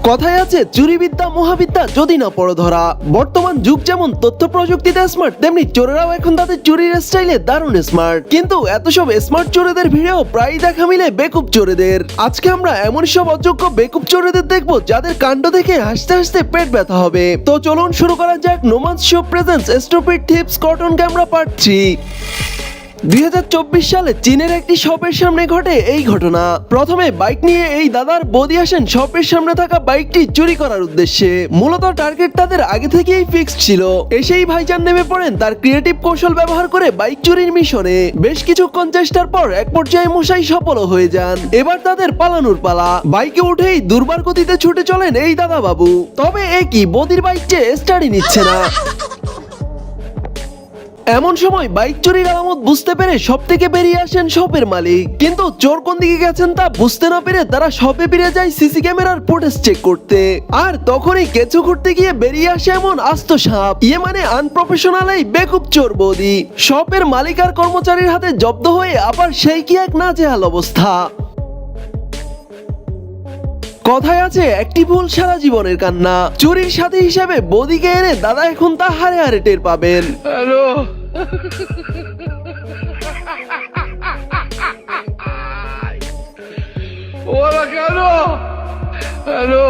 কথায় আছে চুরিবিদ্যা মহাবিদ্যা যদি না পড়ো ধরা। বর্তমান যুগ যেমন তথ্য প্রযুক্তিতে স্মার্ট, তেমনি চোরেরাও এখন তাদের চুরির স্টাইলে দারুণ স্মার্ট। কিন্তু এত সব স্মার্ট চোরেদের ভিড়েও প্রায় দেখা মিলে বেকুব চোরেদের। আজকে আমরা এমন সব অযোগ্য বেকুব চোরেদের দেখবো যাদের কাণ্ড দেখে হাসতে হাসতে পেট ব্যথা হবে। তো চলুন শুরু করা যাক no man's show presents stupid tips cotton camera part 3। 2024 সালে চীনের একটি শপের সামনে ঘটে এই ঘটনা। প্রথমে বাইক নিয়ে এই দাদার বৌদি আসেন শপের সামনে থাকা বাইকটি চুরি করার উদ্দেশ্যে। মূলত টার্গেট তাদের আগে থেকেই ফিক্সড ছিল। এসেই ভাইজান নেমে পড়েন তার ক্রিয়েটিভ কৌশল ব্যবহার করে বাইক চুরির মিশনে। বেশ কিছুক্ষণ চেষ্টার পর এক পর্যায়ে মশাই সফল হয়ে যান। এবার তাদের পালানোর পালা। বাইকে উঠেই দুর্বার গতিতে ছুটে চলেন এই দাদা বাবু। তবে এ কি, বৌদির বাইক যে স্টার্টই নিচ্ছে না। এমন সময় বাইক চুরির আলামত বুঝতে পেরে শপ থেকে বেরিয়ে আসেন শপের মালিক। কিন্তু চোর কোন দিকে গেছেন তা বুঝতে না পেরে তারা শপে ফিরে যায় সিসি ক্যামেরার ফুটেজ চেক করতে। আর তখনই কেঁচো করতে গিয়ে বেরিয়ে আসে এমন আস্ত সাপ। মানে আনপ্রফেশনাল এই বেকুব চোর বৌদি। শপের মালিক আর কর্মচারীর হাতে জব্দ হয়ে আবার সেই কি এক নাজেহাল অবস্থা। কথায় আছে একটি ভুল সারা জীবনের কান্না। চুরির সাথী হিসেবে বৌদিকে এনে দাদা এখন তা হারে হারে টের পাবেন। হ্যালো ওরা কেন? হ্যালো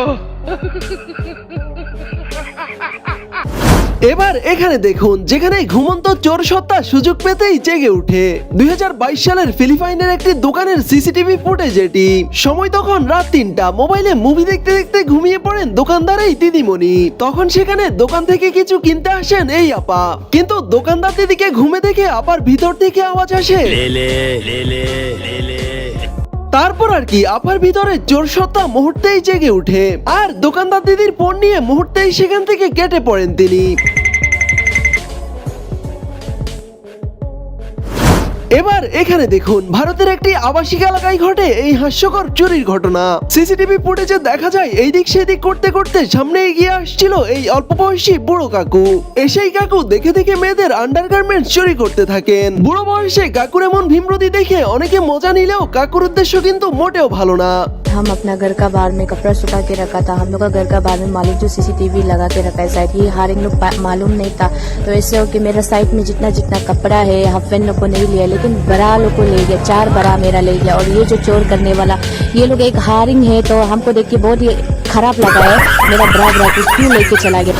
এবার এখানে দেখুন, যেখানে ঘুমন্ত চোর সত্তা সুযোগ পেতেই জেগে উঠে। 2022 সালের ফিলিপাইনের একটি দোকানের সিসিটিভি ফুটেজ এটি। সময় তখন রাত 3টা। মোবাইলে মুভি দেখতে দেখতে ঘুমিয়ে পড়েন দোকানদার এই দিদিমণি। তখন সেখানে দোকান থেকে কিছু কিনতে আসেন এই আপা। কিন্তু দোকানদার দিদিকে ঘুমে দেখে আপার ভিতর থেকে আওয়াজ আসে তারপর আর কি আপার ভিতরে চোর সত্তা মুহূর্তেই জেগে উঠে। আর দোকানদার দিদির ফোন নিয়ে মুহূর্তেই সেখান থেকে কেটে পড়েন তিনি। এবার এখানে দেখুন, ভারতের একটি আবাসিক এলাকায় ঘটে এই হাস্যকর চুরির ঘটনা। সিসিটিভি ফুটেজে দেখা যায় এই দিক সেদিক করতে করতে সামনে এগিয়ে আসছিল এই অল্প বয়সী বুড়ো কাকু। এসেই কাকু দেখে দেখে মেয়েদের আন্ডারগার্মেন্টস চুরি করতে থাকেন। বুড়ো বয়সে কাকুর এমন ভীমরতি দেখে অনেকে মজা নিলেও কাকুর উদ্দেশ্য কিন্তু মোটেও ভালো না। हम अपना घर का बाहर में कपड़ा सुखा के रखा था। हम लोग का घर का बाहर में मालिक जो सीसीटीवी लगा के रखा है साइड, ये हर एक लोग मालूम नहीं था। तो ऐसे हो कि मेरा साइड में जितना जितना कपड़ा है हस्बैंड लोग को नहीं लिया, लेकिन बड़ा लोग को ले गया। 4 बड़ा मेरा ले गया। और ये जो चोर करने वाला ये लोग एक हारिंग है, तो हमको देख के बहुत ही खराब लगा है। मेरा बड़ा क्यों लेके चला गया।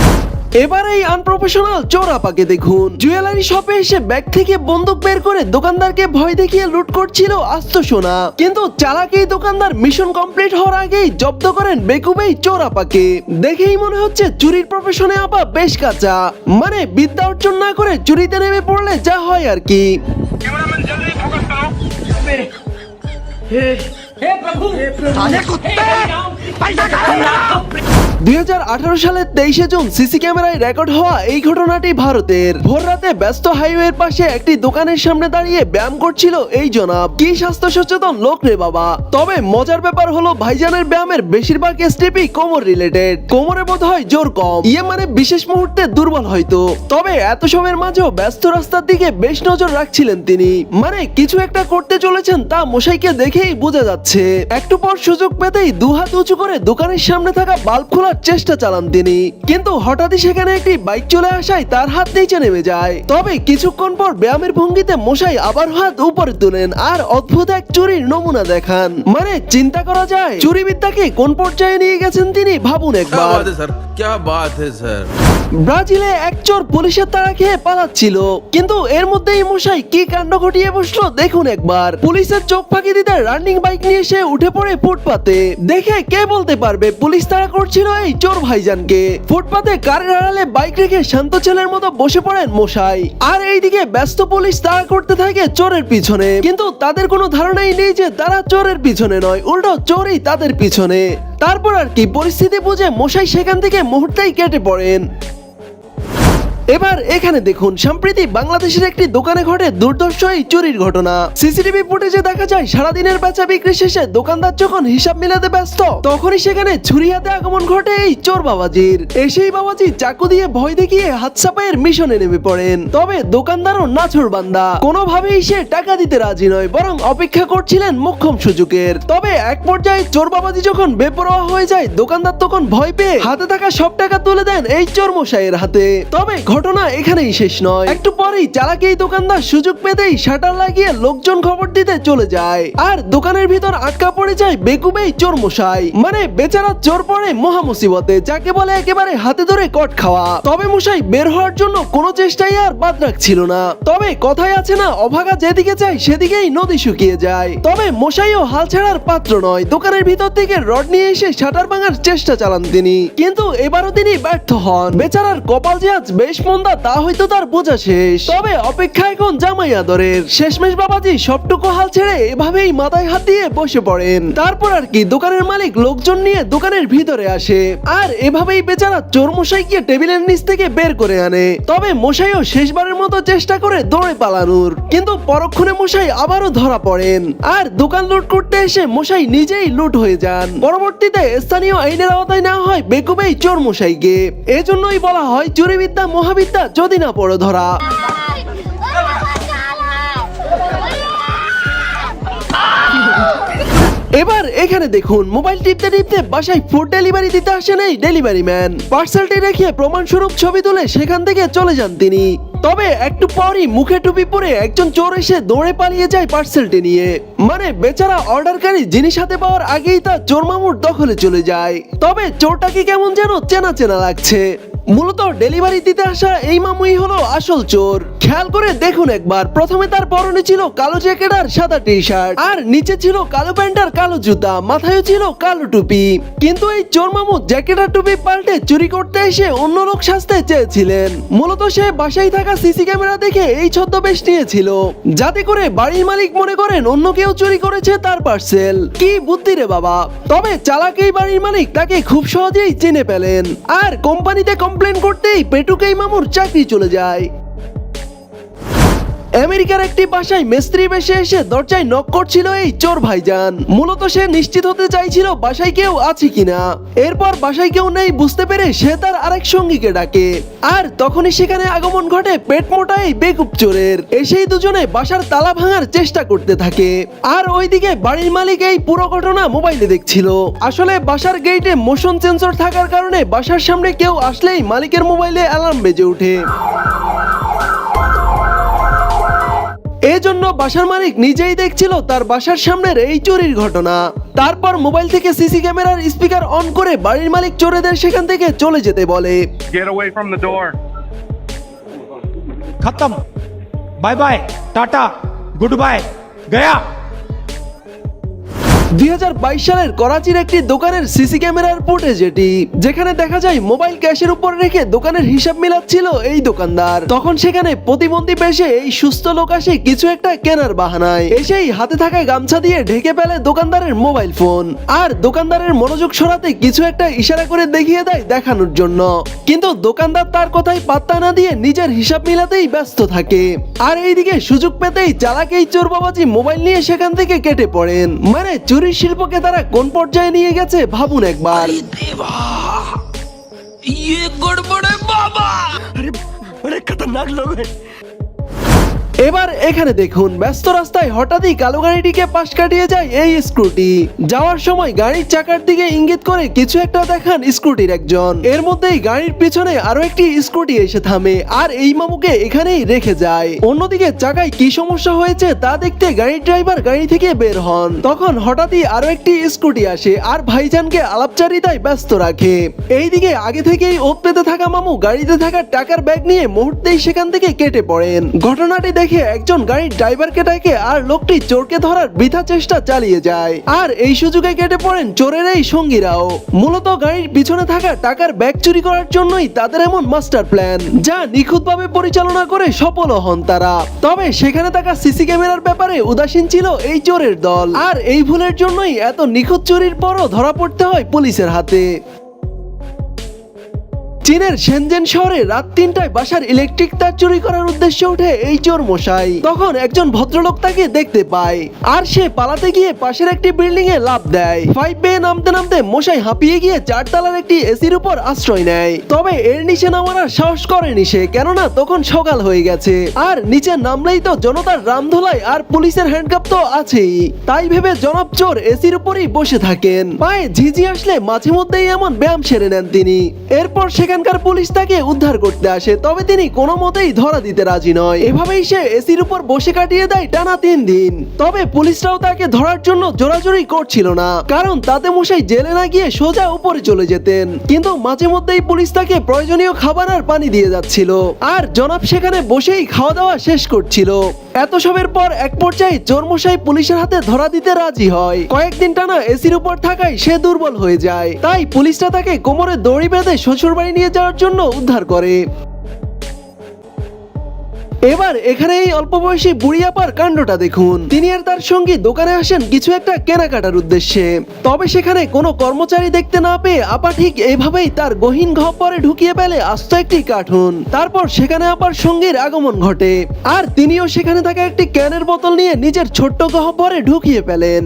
এবার এই আনপ্রফেশনাল চোর আপাকে দেখুন, জুয়েলারি শপে এসে ব্যাগ থেকে বন্দুক বের করে দোকানদারকে ভয় দেখিয়ে লুট করছিল আস্ত সোনা। কিন্তু চালাক এই দোকানদার মিশন কমপ্লিট হওয়ার আগেই জব্দ করেন বেকুবেই চোর আপাকে। দেখেই মনে হচ্ছে চুরির প্রফেশনে আপা বেশ কাঁচা। মানে বিদ্যা অর্জন না করে চুরিতে নেমে পড়লে যা হয় আর কি। हे प्रभु साले कुत्ते पैसा खा 2018 সালের 23 জুন সিসি ক্যামেরায় রেকর্ড হওয়া এই ঘটনাটি ভারতের। ভোর রাতে ব্যস্ত হাইওয়ের পাশে একটি দোকানের সামনে দাঁড়িয়ে ব্যায়াম করছিল এই জনাব। কি স্বাস্থ্য সচেতন লোক রে বাবা। তবে মজার ব্যাপার হলো ভাইজানের ব্যায়ামের বেশিরভাগ স্টেপই কোমর রিলেটেড। কোমরে বোধ হয় জোর কম, মানে বিশেষ মুহূর্তে দুর্বল হয়তো। তবে এত সময়ের মাঝেও ব্যস্ত রাস্তার দিকে বেশ নজর রাখছিলেন তিনি। মানে কিছু একটা করতে চলেছেন তা মশাইকে দেখেই বোঝা যাচ্ছে। একটু পর সুযোগ পেতেই দুহাত উঁচু করে দোকানের সামনে থাকা বাল্ব খোলার চেষ্টা চালান তিনি। কিন্তু হঠাৎই সেখানে একটি বাইক চলে আসায় তার হাত নিচে নেমে যায়। তবে কিছুক্ষণ পর ব্যায়ামের ভঙ্গিতে মশাই আবার হাত উপরে তুলেন আর অদ্ভুত এক চুরির নমুনা দেখান। মানে চিন্তা করা যায় চুরি বিদ্যাকে কোন পর্যায়ে নিয়ে গেছেন তিনি, ভাবুন একবার। क्या बात है सर। ব্রাজিলে এক চোর পুলিশের তাড়া খেয়ে পালাচ্ছিল, কিন্তু এর মধ্যেই মশাই কি কাণ্ড ঘটিয়ে বসলো দেখুন একবার। পুলিশের চোখ ফাঁকি দিতে রানিং বাইক নিয়ে সে উঠে পড়ে ফুটপাতে। দেখে কে বলতে পারবে পুলিশ তাড়া করছিল এই চোর ভাইজানকে। ফুটপাতে কারের আড়ালে বাইক রেখে শান্ত ছেলের মতো বসে পড়েন মশাই। আর এইদিকে ব্যস্ত পুলিশ তাড়া করতে থাকে চোরের পিছনে। কিন্তু তাদের কোনো ধারণাই নেই যে তারা চোরের পিছনে নয়, উল্টো চোরই তাদের পিছনে। তারপর আর কি পরিস্থিতি বুঝে মশাই সেখান থেকে মুহূর্তেই কেটে পড়েন। এবার এখানে দেখুন সম্প্রতি বাংলাদেশের একটি দোকানে ঘটে দুর্ধর্ষ এই চুরির ঘটনা। সিসিটিভি ফুটেজে দেখা যায় সারাদিনের বেচা বিক্রি শেষে দোকানদার যখন হিসাব মিলাতে ব্যস্ত তখনই সেখানে ছুরি হাতে আগমন ঘটে এই চোর বাবাজির। এসেই বাবাজি চাকু দিয়ে ভয় দেখিয়ে হাত সাপাইয়ের মিশনে নেমে পড়েন। তবে দোকানদারও নাছোড়বান্দা, কোনোভাবেই সে টাকা দিতে রাজি নয়, বরং অপেক্ষা করছিলেন মোক্ষম সুযোগের। তবে এক পর্যায়ে চোর বাবাজি যখন বেপরোয়া হয়ে যায় দোকানদার তখন ভয় পেয়ে হাতে থাকা সব টাকা তুলে দেন এই চোর মশাইয়ের হাতে। তবে ঘটনা এখানেই শেষ নয়, একটু পরেই চালাকি এই দোকানদার সুযোগ পেতেই শাটার লাগিয়ে লোকজন খবর দিতে চলে যায়। আর দোকানের ভিতর আটকা পড়ে যায় বেকুবেই চোর মশাই। মানে বেচারা চোর পড়ে মহা মুসিবতে, যাকে বলে একেবারে হাতে ধরে কট খাওয়া। তবে মশাই বের হওয়ার জন্য কোনো চেষ্টাই আর বাদ রাখছিল না। তবে কথাই আছে না, অভাগা যেদিকে যায় সেদিকেই নদী শুকিয়ে যায়। তবে মশাইও হাল ছাড়ার পাত্র নয়, দোকানের ভিতর থেকে রড নিয়ে এসে শাটার ভাঙার চেষ্টা চালান তিনি, কিন্তু এবারও তিনি ব্যর্থ হন। বেচারার কপাল যে আজ বেশ মন্দা তা হয়তো তার বোঝা শেষ। তবে অপেক্ষা এখন জামাই আদরের। শেষমেশ বাবাজি সবটুকু হাল ছেড়ে এভাবেই মাথায় হাত দিয়ে বসে পড়েন। তারপর আর কি দোকানের মালিক লোকজন নিয়ে দোকানের ভিতরে আসে আর এভাবেই বেচারা চোর মশাইকে টেবিলের নিচ থেকে বের করে আনে। তবে মশাইও শেষবারের মতো চেষ্টা করে দৌড়ে পালানোর, কিন্তু পরক্ষণে মশাই আবারও ধরা পড়েন আর দোকান লুট করতে এসে মশাই নিজেই লুট হয়ে যান। পরবর্তীতে স্থানীয় আইনের আওতায় নেওয়া হয় বেকুবেই চোর মশাইকে। এজন্যই বলা হয় চুরিবিদ্যা মহাবিদ্যা যদি না পড়ো ধরা। এবার এখানে দেখুন মোবাইল টিপতে টিপতে বাসায় ফুড ডেলিভারি দিতে আসেন এই ডেলিভারি ম্যান। পার্সেলটি রেখে প্রমাণস্বরূপ ছবি তুলে সেখান থেকে চলে যান তিনি। তবে একটু পরই মুখে টুপি পরে একজন চোর এসে দৌড়ে পালিয়ে যায় পার্সেলটি নিয়ে। মানে বেচারা অর্ডারকারী জিনিস হাতে পাওয়ার আগেই তার চোর মামুর দখলে চলে যায়। তবে চোরটাকে কেমন যেন চেনা চেনা লাগছে। মূলত ডেলিভারি দিতে আসা এই মামুই হলো আসল চোর। খেয়াল করে দেখুন একবার, প্রথমে তার পরনে ছিল কালো জ্যাকেট আর সাদা টি শার্ট, আর নিচে ছিল কালো প্যান্ট আর কালো জুতা, মাথায়ও ছিল কালো টুপি। কিন্তু এই চোর মামু জ্যাকেট আর টুপি পাল্টে চুরি করতে এসে অন্য লোক সাজতে চেয়েছিলেন। মূলত সে বাসায় থাকা সিসি ক্যামেরা দেখে এই ছদ্মবেশ নিয়েছিল, যাতে করে বাড়ির মালিক মনে করেন অন্য কেউ চুরি করেছে তার পার্সেল। কি বুদ্ধি রে বাবা। তবে চালাক এই বাড়ির মালিক তাকে খুব সহজেই চিনে পেলেন আর কোম্পানিতে কমপ্লেন করতেই পেটুকেই মামুর চাকরি চলে যায়। আমেরিকার একটি বাসায় মিস্ত্রি বেশে এসে দরজায় নক করছিল এই চোর ভাইজান। মূলত সে নিশ্চিত হতে চাইছিল বাসায় কেউ আছে কিনা। এরপর বাসায় কেউ নেই বুঝতে পেরে সে তার আরেক সঙ্গীকে ডাকে, আর তখনই সেখানে আগমন ঘটে পেট মোটা এই বেকুব চোরের। এসেই দুজনে বাসার তালা ভাঙার চেষ্টা করতে থাকে, আর ওইদিকে বাড়ির মালিক এই পুরো ঘটনা মোবাইলে দেখছিল। আসলে বাসার গেটে মোশন সেন্সর থাকার কারণে বাসার সামনে কেউ আসলেই মালিকের মোবাইলে অ্যালার্ম বেজে ওঠে। এজন্য বাসার মালিক নিজেই দেখছিল তার বাসার সামনের এই চুরির ঘটনা। তারপর মোবাইল থেকে সিসি ক্যামেরার স্পিকার অন করে বাড়ির মালিক চোরেদের সেখান থেকে চলে যেতে বলে। Get away from the door. खत्म bye bye tata good bye गया। 2022 সালের করাচির একটি দোকানের সিসি ক্যামেরার ফুটেজ এটি, যেখানে দেখা যায় মোবাইল ক্যাশের উপর রেখে দোকানের হিসাব মিলাচ্ছিল এই দোকানদার। তখন সেখানে প্রতিবন্ধী বেশে এই সুস্থ লোক আসে কিছু একটা কেনার বাহানায়। এসেই হাতে থাকা গামছা দিয়ে ঢেকে ফেলে দোকানদারের মোবাইল ফোন, আর দোকানদারের মনোযোগ সরাতে কিছু একটা ইশারা করে দেখিয়ে দেয় দেখানোর জন্য। কিন্তু দোকানদার তার কথাই পাত্তা না দিয়ে নিজের হিসাব মিলাতেই ব্যস্ত থাকে। আর এইদিকে সুযোগ পেতেই চালাক এই চোর বাবাজি মোবাইল নিয়ে সেখান থেকে কেটে পড়েন। মানে চুরির শিল্পকে তারা কোন পর্যায়ে নিয়ে গেছে ভাবুন একবার। ये गड़बड़ है बाबा। अरे खतरनाक लोग हैं। এবার এখানে দেখুন ব্যস্ত রাস্তায় হঠাৎই কালো গাড়িটিকে পাশ কাটিয়ে যায় এই স্কুটি। যাওয়ার সময় গাড়ির চাকার দিকে ইঙ্গিত করে কিছু একটা দেখান স্কুটির একজন। এর মধ্যেই গাড়ির পিছনে আরো একটি স্কুটি এসে থামে আর এই মামুকে এখানেই রেখে যায়। অন্যদিকে চাকায় কি সমস্যা হয়েছে তা দেখতে গাড়ির ড্রাইভার গাড়ি থেকে বের হন। তখন হঠাৎই আরো একটি স্কুটি আসে আর ভাইজানকে আলাপচারিতায় ব্যস্ত রাখে। এইদিকে আগে থেকেই ওত পেতে থাকা মামু গাড়িতে থাকা টাকার ব্যাগ নিয়ে মুহূর্তেই সেখান থেকে কেটে পড়েন। ঘটনাটি দেখে একজন গাড়ির ড্রাইভারকে ডাকে আর লোকটি চোরকে ধরার বৃথা চেষ্টা চালিয়ে যায়। আর এই সুযোগে কেটে পড়েন চোরের এই সঙ্গীরাও। মূলত গাড়ির পিছনে থাকা টাকার ব্যাগ চুরি করার জন্যই তাদের এমন মাস্টার প্ল্যান, যা নিখুঁতভাবে পরিচালনা করে সফল হন তারা। তবে সেখানে থাকা সিসি ক্যামেরার ব্যাপারে উদাসীন ছিল এই চোরের দল, আর এই ভুলের জন্যই এত নিখুঁত চুরির পরও ধরা পড়তে হয় পুলিশের হাতে। চীনের শেনজেন শহরে রাত 3টায় বাসার ইলেকট্রিক তার চুরি করার উদ্দেশ্যে ওঠে এই চোর মশাই। তখন একজন ভদ্রলোক তাকে দেখতে পায় আর সে পালাতে গিয়ে পাশের একটি বিল্ডিং এ লাফ দেয়। 5 বেয়ে নামতে নামতে মশাই হাঁপিয়ে গিয়ে 4 তলার একটি এসির উপর আশ্রয় নেয়। তবে এর নিচে নামার আর সাহস করেনি সে, কেননা তখন সকাল হয়ে গেছে আর নিচে নামলেই তো জনতার রামধোলাই আর পুলিশের হ্যান্ডকাপ তো আছেই। তাই ভেবে জনাব চোর এসির উপরই বসে থাকেন। পায়ে ঝিঝি আসলে মাঝে মধ্যেই এমন ব্যায়াম সেরে নেন তিনি। এরপর সেখানকার পুলিশ তাকে উদ্ধার করতে আসে, তবে তিনি কোনো মতেই ধরা দিতে রাজি নয়। এভাবেই সে এসির উপর বসে কাটিয়ে দেয় টানা 3 দিন। তবে পুলিশরাও তাকে ধরার জন্য জোরাজোরি করছিল না, কারণ তাতে মশাই জেলে না গিয়ে সোজা উপরে চলে যেতেন। কিন্তু মাঝে মধ্যেই পুলিশ তাকে প্রয়োজনীয় খাবার আর পানি দিয়ে যাচ্ছিল, আর জনাব সেখানে বসেই খাওয়া দাওয়া শেষ করছিল। এত সবের পর এক পর্যায়ে চোর মশাই পুলিশের হাতে ধরা দিতে রাজি হয়। কয়েকদিন টানা এসির উপর থাকায় সে দুর্বল হয়ে যায়, তাই পুলিশরা তাকে কোমরে দড়ি বেঁধে শ্বশুর বাড়ি নিয়ে যাওয়ার জন্য উদ্ধার করে। এবার এখানে এই অল্প বয়সী বুড়ি আপার কাণ্ডটা দেখুন। তিনি আর তার সঙ্গী দোকানে আসেন কিছু একটা কেনাকাটার উদ্দেশ্যে। তবে সেখানে কোনো কর্মচারী দেখতে না পেয়ে আপা ঠিক এইভাবেই তার গহীন গহ্বরে ঢুকিয়ে ফেলে আস্ত একটি কার্টুন। তারপর সেখানে আপার সঙ্গীর আগমন ঘটে আর তিনিও সেখানে থাকা একটি ক্যানের বোতল নিয়ে নিজের ছোট্ট গহ্বরে ঢুকিয়ে ফেলেন।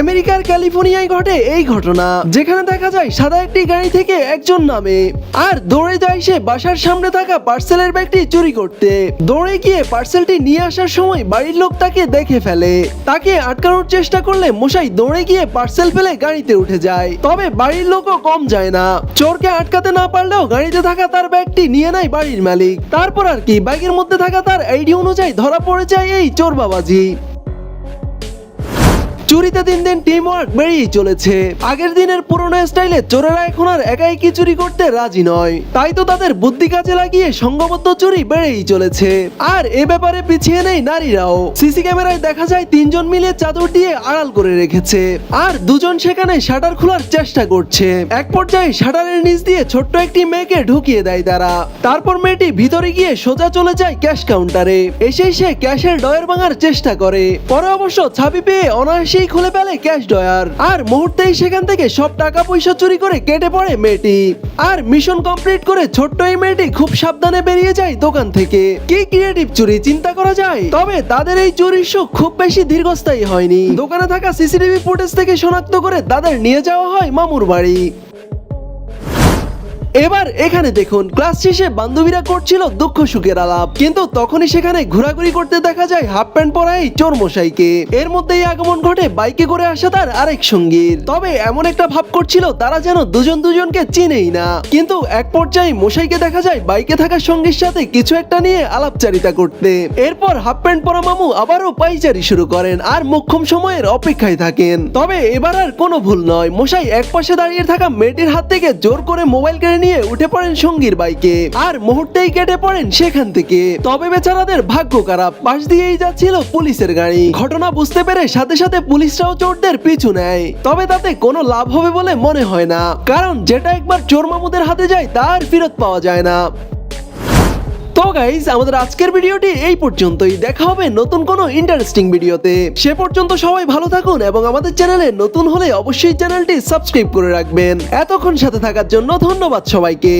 আমেরিকার ক্যালিফোর্নিয়ায় ঘটে এই ঘটনা, যেখানে দেখা যায় সাদা একটি গাড়ি থেকে একজন নামে আর দৌড়ে যায় সে বাসার সামনে থাকা পার্সেলের ব্যাগটি চুরি করতে। দৌড়ে গিয়ে পার্সেলটি নিয়ে আসার সময় বাড়ির লোক তাকে দেখে ফেলে। তাকে আটকানোর চেষ্টা করলে মশাই দৌড়ে গিয়ে পার্সেল ফেলে গাড়িতে উঠে যায়। তবে বাড়ির লোকও কম যায় না, চোরকে আটকাতে না পারলেও গাড়িতে থাকা তার ব্যাগটি নিয়ে নেয় বাড়ির মালিক। তারপর আর কি, ব্যাগের মধ্যে থাকা তার আইডি অনুযায়ী ধরা পড়ে যায় এই চোর বাবাজি। চুরিতে দিন দিন টিম ওয়ার্ক বেড়েই চলেছে। আগের দিনের পুরনো স্টাইলে চোরেরা এখন আর একাই কি চুরি করতে রাজি নয়, তাই তো তাদের বুদ্ধি কাজে লাগিয়ে সংঘবদ্ধ চুরি বেড়েই চলেছে। আর এ ব্যাপারে পিছিয়ে নেই নারীরাও। সিসি ক্যামেরায় দেখা যায় 3 জন মিলে চাদর দিয়ে আড়াল করে রেখেছে আর 2 জন সেখানে শাটার খোলার চেষ্টা করছে। এক পর্যায়ে শাটারের নিচ দিয়ে ছোট্ট একটি মেয়েকে ঢুকিয়ে দেয় তারা। তারপর মেয়েটি ভিতরে গিয়ে সোজা চলে যায় ক্যাশ কাউন্টারে। এসেই সে ক্যাশের ডয়ার ভাঙার চেষ্টা করে, পরে অবশ্য ছাবি পেয়ে অনায়াসে খুলে ফেলে ক্যাশ ডয়ার আর মুহূর্তেই সেখান থেকে সব টাকা পয়সা চুরি করে কেটে পড়ে মেয়েটি। আর মিশন কমপ্লিট করে ছোট্ট এই মেয়েটি খুব সাবধানে বেরিয়ে যায় দোকান থেকে। কি ক্রিয়েটিভ চুরি, চিন্তা করা যায়। তবে তাদের এই চুরির শোক খুব বেশি দীর্ঘস্থায়ী হয়নি। দোকানে থাকা সিসিটিভি ফুটেজ থেকে শনাক্ত করে তাদের নিয়ে যাওয়া হয় মামুর বাড়ি। এবার এখানে দেখুন, ক্লাস শেষে বান্ধবীরা করছিল দুঃখ সুখের আলাপ, কিন্তু তখনই সেখানে ঘোরাঘুরি করতে দেখা যায় হাফ প্যান্ট পরা এই চোর মশাইকে। এর মধ্যেই আগমন ঘটে বাইকে করে আসা তার আরেক সঙ্গীর। তবে এমন একটা ভাব করছিল তারা যেন দুজন দুজনকে চিনেই না। কিন্তু এক পর্যায়ে মশাইকে দেখা যায় বাইকে থাকা সঙ্গীর সাথে কিছু একটা নিয়ে আলাপচারিতা করতে। এরপর হাফ প্যান্ট পরা মামু আবারও পাইচারি শুরু করেন আর মোক্ষম সময়ের অপেক্ষায় থাকেন। তবে এবার আর কোনো ভুল নয়, মশাই এক পাশে দাঁড়িয়ে থাকা মেয়েটির হাত থেকে জোর করে মোবাইল কেড়ে নিয়ে উঠে পড়েন সঙ্গীর বাইকে আর মুহূর্তেই কেটে পড়েন সেখান থেকে। তবে বেচারাদের ভাগ্য খারাপ, পাশ দিয়েই যাচ্ছিল পুলিশের গাড়ি। ঘটনা বুঝতে পেরে সাথে সাথে পুলিশরাও চোরদের পিছু নেয়। তবে তাতে কোনো লাভ হবে বলে মনে হয় না, কারণ যেটা একবার চোর মামুদের হাতে যায় তার ফেরত পাওয়া যায় না। তো গাইস, আমাদের আজকের ভিডিওটি এই পর্যন্তই। দেখা হবে নতুন কোনো ইন্টারেস্টিং ভিডিওতে। সে পর্যন্ত সবাই ভালো থাকুন এবং আমাদের চ্যানেলে নতুন হলে অবশ্যই চ্যানেলটি সাবস্ক্রাইব করে রাখবেন। এতক্ষণ সাথে থাকার জন্য ধন্যবাদ সবাইকে।